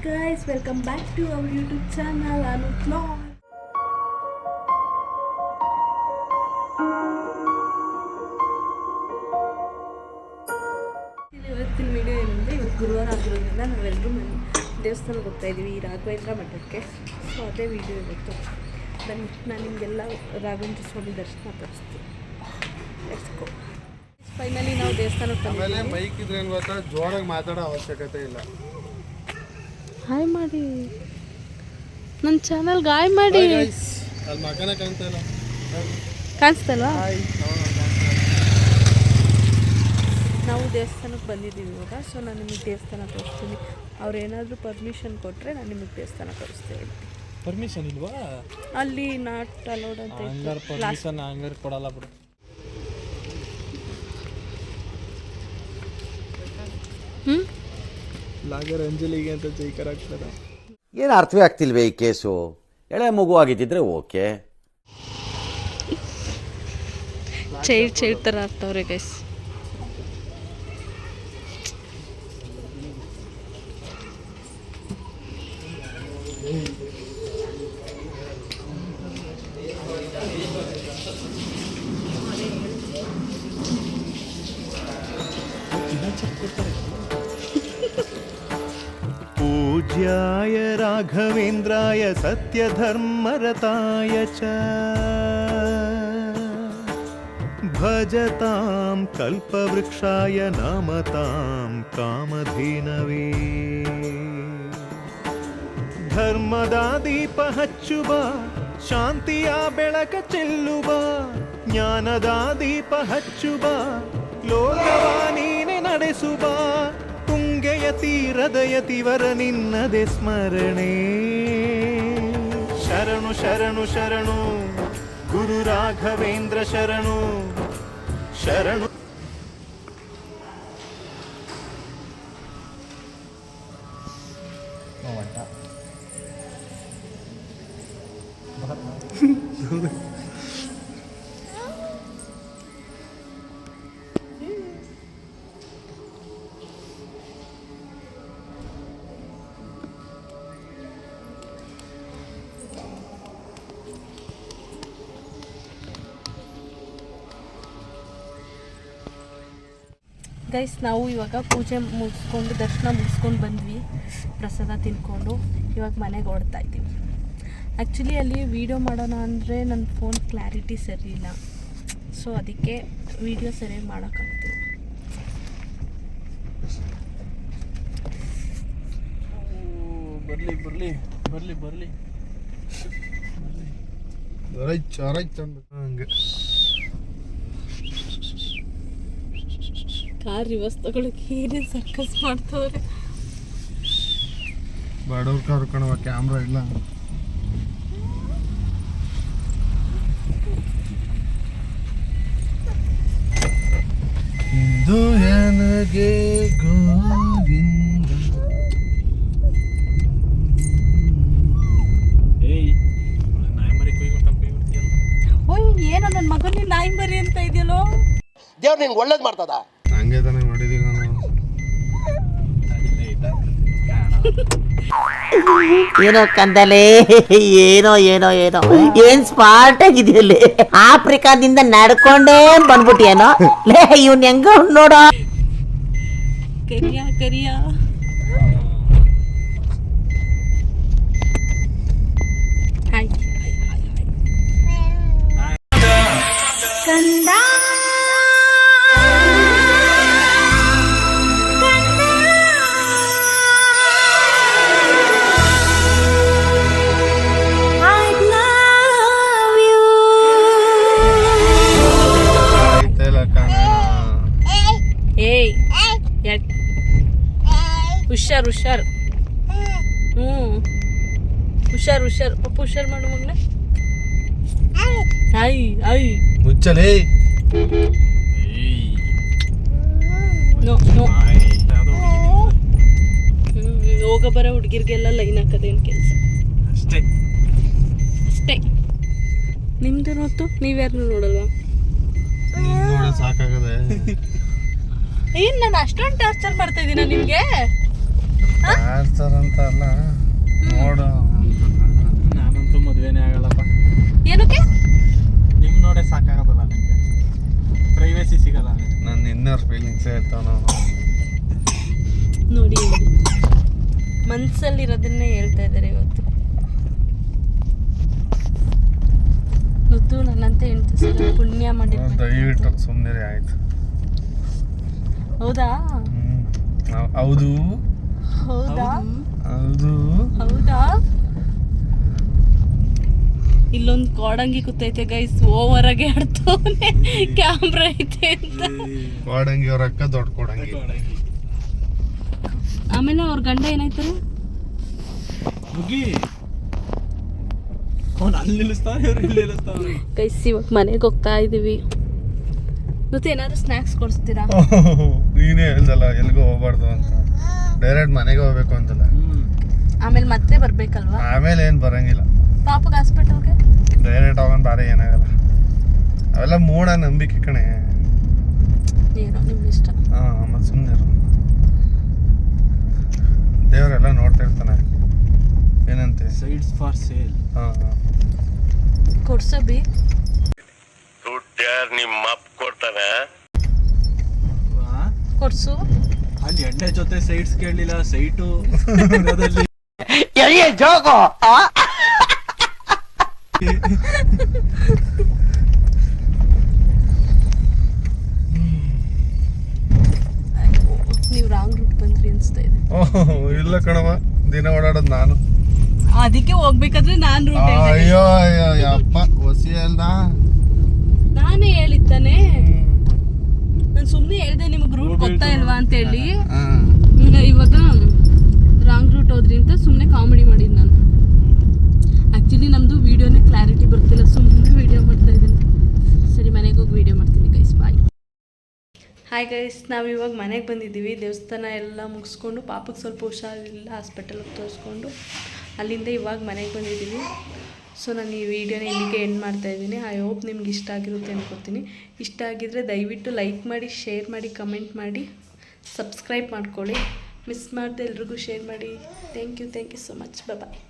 guys, welcome back to our YouTube channel Anu Vlog. ಇವತ್ತಿನ video ಏನಂದರೆ ಇವತ್ತು ಗುರುವಾರ ಆಗಿರೋದ್ರಿಂದ ನಾವೆಲ್ಲರೂ ದೇವಸ್ಥಾನಕ್ಕೆ ಹೋಗ್ತಾ ಇದ್ದೀವಿ ರಾಘವೇಂದ್ರ ಮಠಕ್ಕೆ. ಸೊ ಅದೇ ವಿಡಿಯೋ ಇವತ್ತು. ಬನ್ನಿ ನಾನು ನಿಮಗೆಲ್ಲ ರಾಘವೇಂದ್ರ ಸ್ವಾಮಿ ದರ್ಶನ ತೋರಿಸ್ತೀನಿ. Let's go. ಫೈನಲಿ ನಾವು ದೇವಸ್ಥಾನಕ್ಕೆ ಆಮೇಲೆ ಮೈಕ್ ಇದ್ರೆ ಏನು ಗೊತ್ತಾ, ಜೋರಾಗಿ ಮಾತಾಡೋ ಅವಶ್ಯಕತೆ ಇಲ್ಲ. ಹಾಯ್ ಮಾಡಿ ನನ್ನ ಚಾನಲ್ಗೆ ಹಾಯ್ ಮಾಡಿ. ಅಲ್ಲಿ ಮಗನ ಕಾಣ್ತಾ ಕಾಣಿಸ್ತಲ್ವಾ? ನಾವು ದೇವಸ್ಥಾನಕ್ಕೆ ಬಂದಿದ್ದೀವಿ ಇವಾಗ. ಸೊ ನಾನು ನಿಮಗೆ ದೇವಸ್ಥಾನ ತೋರಿಸ್ತೀನಿ. ಅವ್ರು ಏನಾದರೂ ಪರ್ಮಿಷನ್ ಕೊಟ್ಟರೆ ನಾನು ನಿಮಗೆ ದೇವಸ್ಥಾನ ತೋರಿಸ್ತೀನಿ. ಪರ್ಮಿಷನ್ ಇಲ್ವಾ? ಅಲ್ಲಿ ನಾಟ್ ಅಲೋಡ್ ಅಂತ ಹಂಗಾರೆ ಕೊಡಲ್ಲ ಬಿಡು. ಲಾಗರ್ ಅಂಜಲಿಗೆ ಅಂತ ಜೈಕರ್ ಆಗ್ತದ. ಏನು ಅರ್ಥವೇ ಆಗ್ತಿಲ್ವೇ ಈ ಕೇಸು? ಎಳೆ ಮಗು ಆಗಿದ್ದಿದ್ರೆ ಓಕೆ. ಚೈಲ್ಡ್ ಥರ ಆಗ್ತವ್ರೆ ಗೈಸ್. पूज्याय राघवेन्द्राय सत्यधर्मरताय च भजतां कल्पवृक्षाय नमतां कामधेनवे धर्मदा दीप हಚ್ಚುವ ಶಾಂತಿಯ ಬೆಳಕ ಚೆಲ್ಲುವ ಜ್ಞಾನದ ದೀಪ ಹಚ್ಚುವ ಲೋಕವ ನೀನೆ ನಡೆಸುವ ತುಂಗೆಯ ತೀರದಯತಿವರ ನಿನ್ನದೆ ಸ್ಮರಣೆ ಶರಣು ಶರಣು ಶರಣು ಗುರು ರಾಘವೇಂದ್ರ ಶರಣು ಶರಣು. ಗೈಸ್ ನಾವು ಇವಾಗ ಪೂಜೆ ಮುಗಿಸ್ಕೊಂಡು ದರ್ಶನ ಮುಗಿಸ್ಕೊಂಡು ಬಂದ್ವಿ. ಪ್ರಸಾದ ತಿನ್ಕೊಂಡು ಇವಾಗ ಮನೆಗೆ ಓಡ್ತಾ ಇದ್ದೀವಿ. ಆ್ಯಕ್ಚುಲಿ ಅಲ್ಲಿ ವೀಡಿಯೋ ಮಾಡೋಣ ಅಂದರೆ ನನ್ನ ಫೋನ್ ಕ್ಲಾರಿಟಿ ಸರಿ ಇಲ್ಲ. ಸೊ ಅದಕ್ಕೆ ವೀಡಿಯೋ ಸರಿಯಾಗಿ ಮಾಡೋಕ್ಕಾಗ್ತಿಲ್ಲ. ಬರ್ಲಿ ಬರ್ಲಿ ಬರ್ಲಿ ಬರ್ಲಿ ಹಂಗೆ ಕಾರ್ ರಿವರ್ಸ್ ತಗೊಳಕ್ಕೆ ಏನೇನು ಸರ್ಕಸ್ ಮಾಡ್ತವ್ರೆ. ಬಡವ್ರ ಕಾರು ಕಾಣುವ ಕ್ಯಾಮ್ರಾ ಇಲ್ಲ. ಇಂದು ನನಗೆ ಗೋವಿಂದ. ಓಯ್ ಏನೋ ನನ್ನ ಮಗನಿಗೆ ನಾಯಿ ಮರಿ ಅಂತ ಇದೆಯಲ್ಲೋ. ದೇವ್ರು ನಿಂಗೆ ಒಳ್ಳೇದು ಮಾಡ್ತದ. ಹಂಗೆ ತಾನೇ ಮಾಡಿದೀವಿ ನಾನು. ಏನೋ ಕಂದಲೆ, ಏನೋ ಏನೋ ಏನೋ ಏನ್ ಸ್ಮಾರ್ಟ್ ಆಗಿದೆಯಲ್ಲಿ. ಆಫ್ರಿಕಾದಿಂದ ನಡ್ಕೊಂಡೇ ಬಂದ್ಬಿಟ್ಟಿಯೇನೋ ಲೇ. ಇವ್ನ ಹೆಂಗ ನೋಡೋ ಕರಿಯಾ ಕರಿಯಾ. ಹಾಯ್ ಕಂದ ಹುಷಾರ್ ಹುಷಾರ್. ಹುಷಾರ್ ಹುಷಾರ್. ಪಪ್ಪ ಹುಷಾರ್ ಮಾಡು ಮಗನ. ಆಯ್ ಆಯ್ ಮುಚ್ಚಲೇ. No no. ಹೋಗ ಬರೋ ಹುಡುಗಿರ್ಗೆಲ್ಲ ಲೈನ್ ಹಾಕೋದೇನು ಕೆಲಸ ಅಷ್ಟೇ ಅಷ್ಟೇ. ನಿಮ್ದು ಹೊತ್ತು ನೀವ್ಯಾರನ್ನೂ ನೋಡಲ್ವಾ? ಸಾಕಾಗದೆ. ಏನು ನಾನು ಅಷ್ಟೊಂದು ಟಾರ್ಚರ್ ಮಾಡ್ತಾ ಇದ್ದೀನ ನಿಮಗೆ? ಮಾಡ್ತಾರಂತ ಅಲ್ಲ ನೋಡು ನಾನಂತೂ ಮದುವೆನೇ ಆಗಲ್ಲಪ್ಪ. ಏನಕ್ಕೆ? ನಿಮ್ ನೋಡೇ ಸಾಕಾಗಲ್ಲ ನನಗೆ, ಪ್ರೈವೇಸಿ ಸಿಗಲ್ಲ ನನಗೆ. ನನ್ನ ಇನ್ನರ್ ಫೀಲಿಂಗ್ಸ್ ಹೇಳ್ತಾವ ನಾವು. ನೋಡಿ ಮನ್ಸಲ್ಲಿರೋದನ್ನೇ ಹೇಳ್ತಾ ಇದ್ದಾರೆ ಇವತ್ತು. ಮುತ್ತು ನನ್ನಂತೆ ಹೆಂಡ್ತಿ ಸಲ ಪುಣ್ಯ ಮಾಡಿರ್ಬೇಕು. ದಯವಿಟ್ಟು ಸುಮ್ಮನೆ ಆಯ್ತು. ಹೌದಾ? ಹೌದು ಹೌದಾ? ಹೌದು ಹೌದಾ? ಇಲ್ಲೊಂದು ಕೋಡಂಗಿ ಕೂತೈತೆ ಗೈಸ್, ಓವರ್ ಆಗಿ ಆಡ್ತವನೆ ಕ್ಯಾಮ್ರಾ ಐತೆ ಅಂತ. ಕೋಡಂಗಿ ಅವ್ರ ಅಕ್ಕ ದೊಡ್ಡ ಕೋಡಂಗಿ. ಆಮೇಲೆ ಅವ್ರ ಗಂಡ ಏನಾಯ್ತಾರೆ? ಮುಗಿ ಅವ್ನು ಅಲ್ಲಿ ನಿಲ್ಲಿಸ್ತಾನೆ, ಇವ್ರು ಇಲ್ಲಿ ನಿಲ್ಲಿಸ್ತಾವ್ರೆ. ಗೈಸ್ ಇವಾಗ ಮನೆಗೆ ಹೋಗ್ತಾ ಇದೀವಿ. ಮತ್ತೆ ಏನಾದ್ರು ಸ್ನ್ಯಾಕ್ಸ್ ಕೊಡಿಸ್ತೀರಾ? ನೀನೇ ಹೇಳ್ದಲ್ಲ ಎಲ್ಗೂ ಹೋಗ್ಬಾರ್ದು ಅಂತ, ಡೈರೆಕ್ಟ್ ಮನೆಗೆ ಹೋಗ್ಬೇಕು ಅಂತಲ್ಲ. ಆಮೇಲೆ ಮತ್ತೆ ಬರ್ಬೇಕಲ್ವಾ? ಆಮೇಲೆ ಏನು ಬರಂಗಿಲ್ಲ, ಪಾಪಗೆ ಹಾಸ್ಪಿಟಲ್ಗೆ ಡೈರೆಕ್ಟ್ ಹೋಗೋಣ ಬಾರಿ ಏನಾಗಲ್ಲ. ಅವೆಲ್ಲ ಮೂಢ ನಂಬಿಕೆ ಕಣೆ. ಏನೋ ನಿಮ್ಗೆ ಇಷ್ಟ. ಹಾಂ ಮತ್ತೆ ಸುಮ್ಮನೆ ದೇವರೆಲ್ಲ ನೋಡ್ತಾ ಇರ್ತಾನೆ. ಏನಂತೆ ಸೈಡ್ಸ್ ಫಾರ್ ಸೇಲ್. ಹಾಂ ಕೊಡ್ಸಬಿ ನಿಮ್ಮ ಅಪ್ಪ ಕೊಡ್ತಾನೆ. ಕೊಡ್ಸು. ಅಲ್ಲಿ ಎಣ್ಣೆ ಜೊತೆ ಸೈಡ್ಸ್ ಕೇಳಲಿಲ್ಲ, ಸೈಟು ಜೋಗೋ ನೀವು ರಾಂಗ್ ರೂಟ್ ಬಂದ್ರಿ ಅನ್ಸ್ತಾ ಇದೆ. ಓಹ್ ಇಲ್ಲ ಕಣವ, ದಿನ ಓಡಾಡೋದು ನಾನು. ಅದಕ್ಕೆ ಹೋಗ್ಬೇಕಾದ್ರೆ ನಾನು ರೂಟ್ ಅಯ್ಯೋ ಅಯ್ಯೋ ಯಪ್ಪ ಹೊಸಿ ಅಲ್ದ. ನಾನೇ ಹೇಳಿದ್ದಾನೆ, ನಾನು ಸುಮ್ಮನೆ ಹೇಳಿದೆ ನಿಮಗೆ ರೂಟ್ ಗೊತ್ತಾ ಇಲ್ವಾ ಅಂತ ಹೇಳಿ. ಇವಾಗ ರಾಂಗ್ ರೂಟ್ ಹೋದ್ರಿ ಅಂತ ಸುಮ್ಮನೆ ಕಾಮಿಡಿ ಮಾಡಿದ್ದು ನಾನು. ಆ್ಯಕ್ಚುಲಿ ನಮ್ಮದು ವೀಡಿಯೋನೇ ಕ್ಲಾರಿಟಿ ಬರ್ತಿಲ್ಲ, ಸುಮ್ಮನೆ ವೀಡಿಯೋ ಮಾಡ್ತಾ ಇದ್ದೀನಿ. ಸರಿ ಮನೆಗೆ ಹೋಗಿ ವೀಡಿಯೋ ಮಾಡ್ತೀನಿ ಗೈಸ್, ಬಾಯ್. ಹಾಯ್ ಗೈಸ್, ನಾವು ಇವಾಗ ಮನೆಗೆ ಬಂದಿದ್ದೀವಿ. ದೇವಸ್ಥಾನ ಎಲ್ಲ ಮುಗಿಸ್ಕೊಂಡು ಪಾಪಕ್ಕೆ ಸ್ವಲ್ಪ ಹುಷಾರಿಲ್ಲ, ಹಾಸ್ಪಿಟಲ್ಗೆ ತೋರಿಸ್ಕೊಂಡು ಅಲ್ಲಿಂದ ಇವಾಗ ಮನೆಗೆ ಬಂದಿದ್ದೀವಿ. ಸೊ ನಾನು ಈ ವಿಡಿಯೋನ ಇಲ್ಲಿಗೆ ಎಂಡ್ ಮಾಡ್ತಾಯಿದ್ದೀನಿ. ಐ ಹೋಪ್ ನಿಮ್ಗೆ ಇಷ್ಟ ಆಗಿರುತ್ತೆ ಅನ್ಕೋತೀನಿ. ಇಷ್ಟ ಆಗಿದ್ದರೆ ದಯವಿಟ್ಟು ಲೈಕ್ ಮಾಡಿ, ಶೇರ್ ಮಾಡಿ, ಕಮೆಂಟ್ ಮಾಡಿ, ಸಬ್ಸ್ಕ್ರೈಬ್ ಮಾಡ್ಕೊಳ್ಳಿ. ಮಿಸ್ ಮಾಡದೆ ಎಲ್ರಿಗೂ ಶೇರ್ ಮಾಡಿ. Thank you so much. Bye.